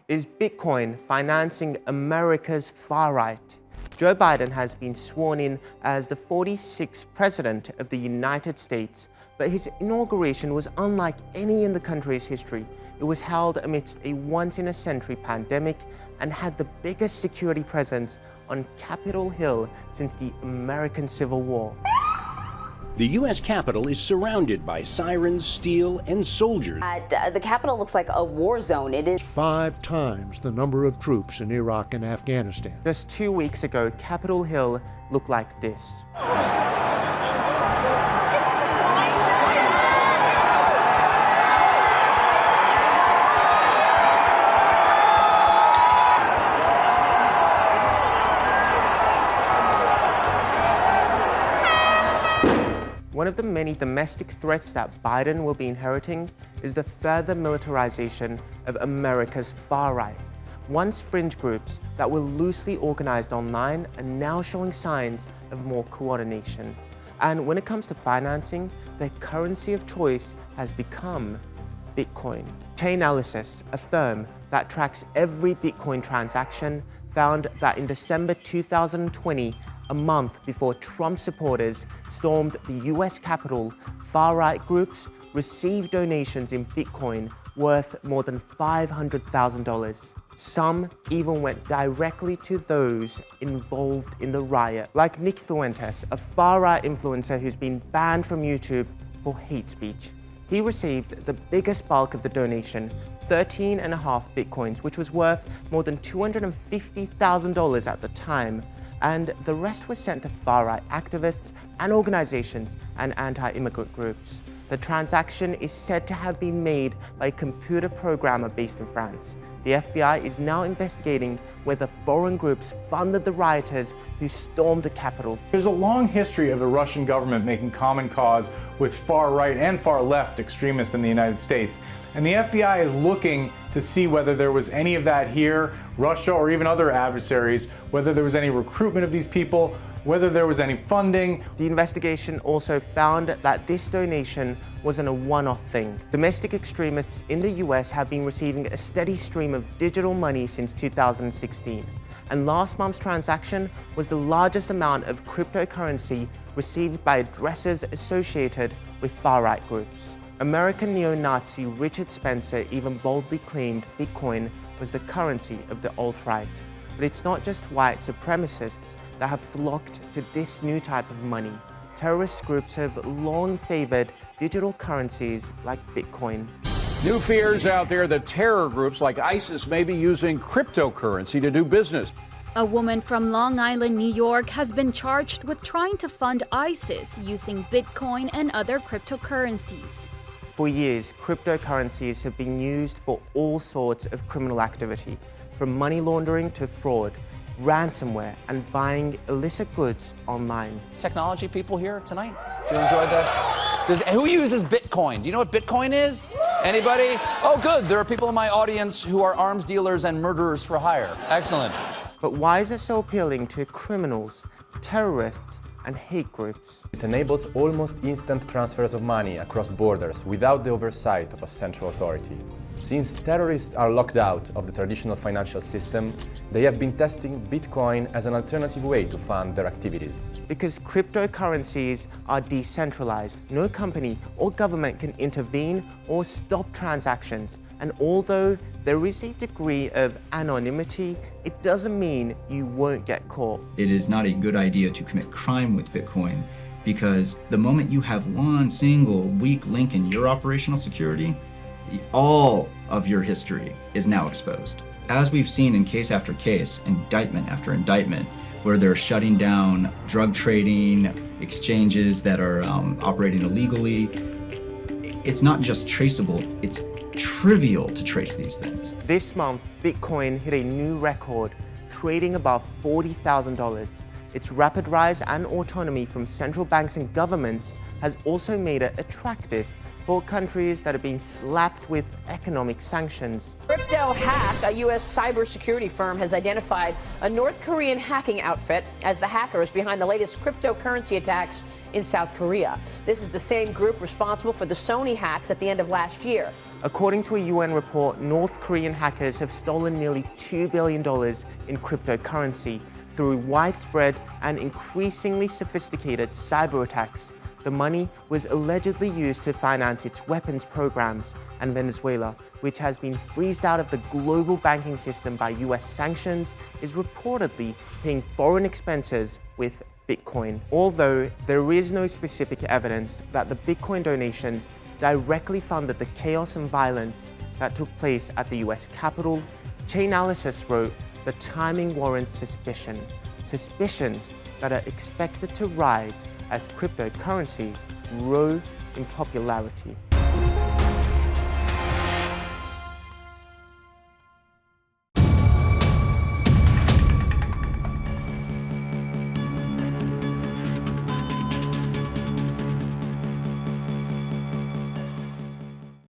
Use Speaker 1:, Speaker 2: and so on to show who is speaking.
Speaker 1: Is Bitcoin financing America's far right? Joe Biden has been sworn in as the 46th President of the United States, but his inauguration was unlike any in the country's history. It was held amidst a once-in-a-century pandemic and had the biggest security presence on Capitol Hill since the American Civil War.
Speaker 2: The U.S. Capitol is surrounded by sirens, steel, and soldiers.
Speaker 3: The Capitol looks like a war zone. It is
Speaker 4: 5 times the number of troops in Iraq and Afghanistan.
Speaker 1: Just 2 weeks ago, Capitol Hill looked like this. One of the many domestic threats that Biden will be inheriting is the further militarization of America's far right. Once fringe groups that were loosely organized online are now showing signs of more coordination. And when it comes to financing, their currency of choice has become Bitcoin. Chainalysis, a firm that tracks every Bitcoin transaction, found that in December 2020, a month before Trump supporters stormed the US Capitol, far-right groups received donations in Bitcoin worth more than $500,000. Some even went directly to those involved in the riot, like Nick Fuentes, a far-right influencer who's been banned from YouTube for hate speech. He received the biggest bulk of the donation, 13.5 Bitcoins, which was worth more than $250,000 at the time. And the rest was sent to far-right activists and organizations and anti-immigrant groups. The transaction is said to have been made by a computer programmer based in France. The FBI is now investigating whether foreign groups funded the rioters who stormed the Capitol.
Speaker 5: There's a long history of the Russian government making common cause with far-right and far-left extremists in the United States. And the FBI is looking to see whether there was any of that here, Russia or even other adversaries, whether there was any recruitment of these people, whether there was any funding.
Speaker 1: The investigation also found that this donation wasn't a one-off thing. Domestic extremists in the US have been receiving a steady stream of digital money since 2016. And last month's transaction was the largest amount of cryptocurrency received by addresses associated with far-right groups. American neo-Nazi Richard Spencer even boldly claimed Bitcoin was the currency of the alt-right. But it's not just white supremacists that have flocked to this new type of money. Terrorist groups have long favored digital currencies like Bitcoin.
Speaker 6: New fears out there that terror groups like ISIS may be using cryptocurrency to do business.
Speaker 7: A woman from Long Island, New York, has been charged with trying to fund ISIS using Bitcoin and other cryptocurrencies.
Speaker 1: For years, cryptocurrencies have been used for all sorts of criminal activity, from money laundering to fraud, ransomware, and buying illicit goods online.
Speaker 8: Technology people here tonight? Do you enjoy that? Who uses Bitcoin? Do you know what Bitcoin is? Anybody? Oh, good. There are people in my audience who are arms dealers and murderers for hire. Excellent.
Speaker 1: But why is it so appealing to criminals, terrorists, and hate groups?
Speaker 9: It enables almost instant transfers of money across borders without the oversight of a central authority. Since terrorists are locked out of the traditional financial system, they have been testing Bitcoin as an alternative way to fund their activities.
Speaker 1: Because cryptocurrencies are decentralized, no company or government can intervene or stop transactions. And although there is a degree of anonymity, it doesn't mean you won't get caught.
Speaker 10: It is not a good idea to commit crime with Bitcoin, because the moment you have one single weak link in your operational security, all of your history is now exposed. As we've seen in case after case, indictment after indictment, where they're shutting down drug trading, exchanges that are operating illegally, it's not just traceable, it's trivial to trace these things.
Speaker 1: This month, Bitcoin hit a new record, trading above $40,000. Its rapid rise and autonomy from central banks and governments has also made it attractive for countries that have been slapped with economic sanctions.
Speaker 11: Crypto Hack, a U.S. cybersecurity firm, has identified a North Korean hacking outfit as the hackers behind the latest cryptocurrency attacks in South Korea. This is the same group responsible for the Sony hacks at the end of last year.
Speaker 1: According to a UN report, North Korean hackers have stolen nearly $2 billion in cryptocurrency through widespread and increasingly sophisticated cyber attacks. The money was allegedly used to finance its weapons programs, and Venezuela, which has been freezed out of the global banking system by US sanctions, is reportedly paying foreign expenses with Bitcoin. Although there is no specific evidence that the Bitcoin donations directly funded the chaos and violence that took place at the US Capitol, Chainalysis wrote, "The timing warrants suspicion. Suspicions that are expected to rise as cryptocurrencies grow in popularity."